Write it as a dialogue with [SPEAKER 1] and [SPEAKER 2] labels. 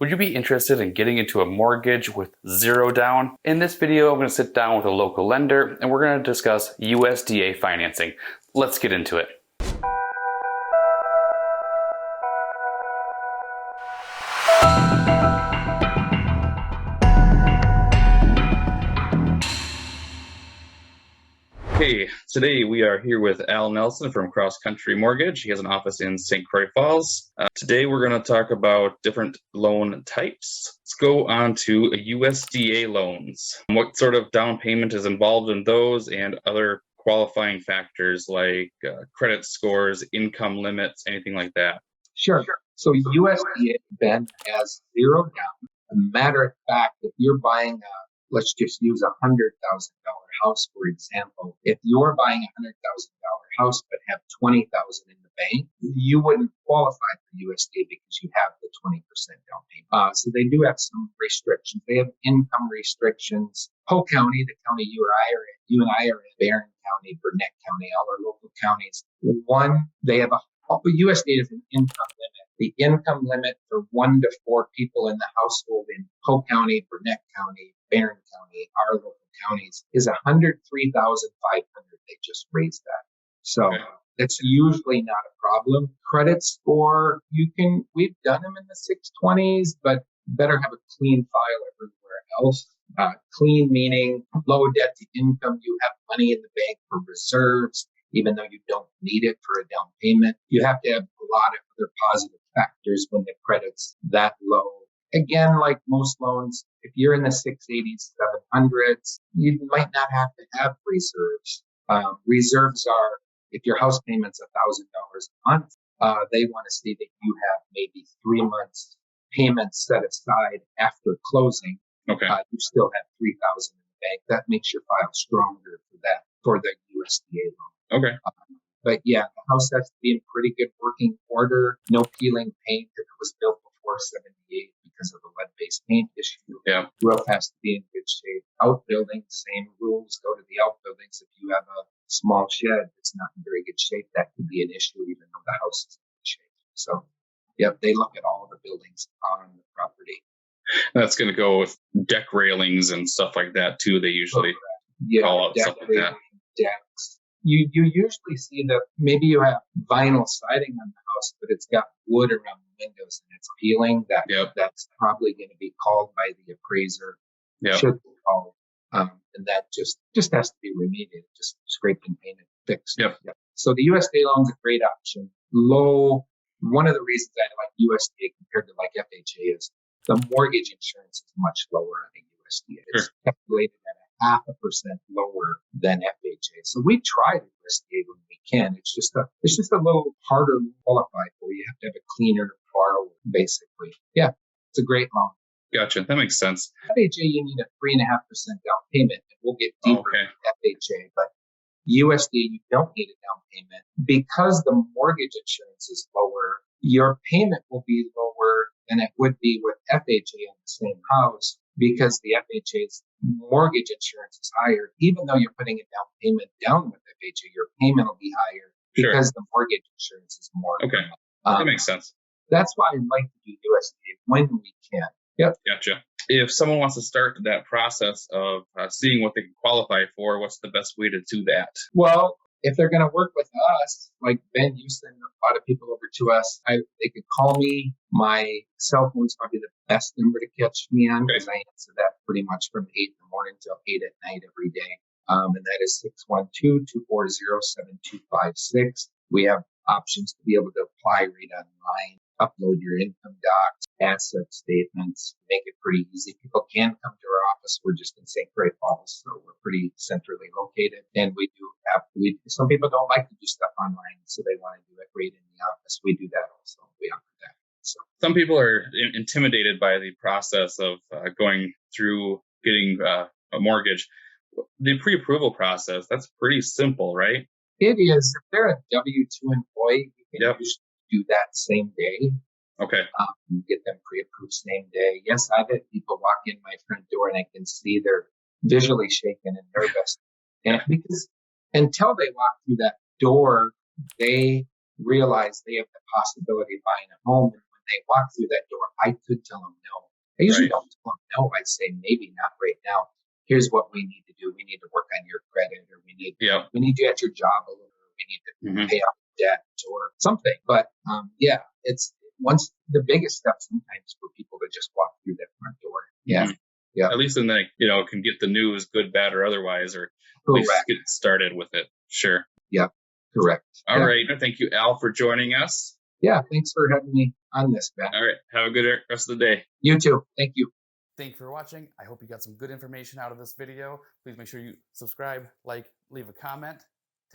[SPEAKER 1] Would you be interested in getting into a mortgage with zero down? In this video, I'm going to sit down with a local lender and we're going to discuss USDA financing. Let's get into it. Hey, today we are here with Al Nelson from Croix Mortgage. He has an office in St. Croix Falls. Today we're going to talk about different loan types. Let's go on to USDA loans. What sort of down payment is involved in those and other qualifying factors like credit scores, income limits, anything like that?
[SPEAKER 2] Sure. So USDA, Ben, has zero down. A matter of fact, if you're buying let's just use $100,000 house, for example. If you're buying a $100,000 house but have $20,000 in the bank, you wouldn't qualify for USDA because you have the 20% down payment. So they do have some restrictions. They have income restrictions. Polk County, the county you and I are in, Barron County, Burnett County, all our local counties. One, they have USDA has an income limit. The income limit for 1 to 4 people in the household in Polk County, Burnett County, Barron County, our local counties, is $103,500. They just raised that. So it's usually not a problem. Credit score, we've done them in the 620s, but better have a clean file everywhere else. Clean meaning low debt to income. You have money in the bank for reserves, even though you don't need it for a down payment. You have to have a lot of other positive factors when the credit's that low. Again, like most loans, if you're in the 680s, 700s, you might not have to have reserves. Reserves are, if your house payment's $1,000 a month, they want to see that you have maybe 3 months payments set aside after closing.
[SPEAKER 1] Okay.
[SPEAKER 2] You still have $3,000 in the bank. That makes your file stronger for the USDA loan.
[SPEAKER 1] Okay.
[SPEAKER 2] But yeah, the house has to be in pretty good working order. No peeling paint if it was built before 78 because of the lead-based paint issue.
[SPEAKER 1] Yeah.
[SPEAKER 2] Roof has to be in good shape. Outbuildings, same rules go to the outbuildings. If you have a small shed that's not in very good shape, that could be an issue even though the house is in good shape. So, yep, they look at all the buildings on the property.
[SPEAKER 1] That's going to go with deck railings and stuff like that too. They usually call out stuff like that.
[SPEAKER 2] Decks. You usually see that maybe you have vinyl siding on the house, but it's got wood around the windows and it's peeling. That's probably going to be called by the appraiser. Should be called, and that just has to be remediated, just scraped and painted, fixed. Yep. So the USDA loan's a great option. Low. One of the reasons I like USDA compared to like FHA is the mortgage insurance is much lower on the USDA. It's calculated at 0.5% lower than FHA. So we try the USDA when we can. It's just a little harder to qualify for. You have to have a cleaner borrower, basically. Yeah, it's a great loan.
[SPEAKER 1] Gotcha. That makes sense.
[SPEAKER 2] FHA, you need a 3.5% down payment, and we'll get deeper into FHA. But USDA, you don't need a down payment because the mortgage insurance is lower. Your payment will be lower than it would be with FHA in the same house because the FHA's mortgage insurance is higher. Even though you're putting a down payment down with FHA, your payment will be higher because the mortgage insurance is more.
[SPEAKER 1] Okay. That makes sense.
[SPEAKER 2] That's why I like to do USDA when we can. Yep.
[SPEAKER 1] Gotcha. If someone wants to start that process of seeing what they can qualify for, what's the best way to do that?
[SPEAKER 2] Well, if they're going to work with us, like Ben, you send a lot of people over to us, they could call me. My cell phone is probably the best number to catch me on because I answer that pretty much from 8 in the morning till 8 at night every day. And that is 612-240-7256. We have options to be able to apply right online, upload your income docs, asset statements, make it pretty easy. People can come to our office. We're just in St. Croix Falls, so we're pretty centrally located. And we do have, some people don't like to do stuff online, so they want to do it right in the office. We do that also. We offer that. So
[SPEAKER 1] some people are intimidated by the process of going through getting a mortgage. The pre-approval process, that's pretty simple, right?
[SPEAKER 2] It is. If they're a W-2 employee, you can usually do that same day.
[SPEAKER 1] Okay.
[SPEAKER 2] Get them pre-approved same day. Yes, I've had people walk in my front door and I can see they're visually shaken and nervous. And because until they walk through that door, they realize they have the possibility of buying a home. And when they walk through that door, I could tell them no. I usually
[SPEAKER 1] Right.
[SPEAKER 2] don't tell them no. I say maybe not right now. Here's what we need to do. We need to work on your credit, or we need you at your job a little, or we need to
[SPEAKER 1] Mhm.
[SPEAKER 2] pay off debt or something. But it's the biggest step sometimes for people to just walk through that front door. Yeah.
[SPEAKER 1] Mhm.
[SPEAKER 2] Yeah.
[SPEAKER 1] At least then they, can get the news, good, bad, or otherwise, or at least
[SPEAKER 2] Correct.
[SPEAKER 1] get started with it. Sure.
[SPEAKER 2] Yeah. Correct.
[SPEAKER 1] All right. Thank you, Al, for joining us.
[SPEAKER 2] Yeah. Thanks for having me on this, Ben.
[SPEAKER 1] All right. Have a good rest of the day.
[SPEAKER 2] You too. Thank you.
[SPEAKER 3] Thank you for watching. I hope you got some good information out of this video. Please make sure you subscribe, like, leave a comment.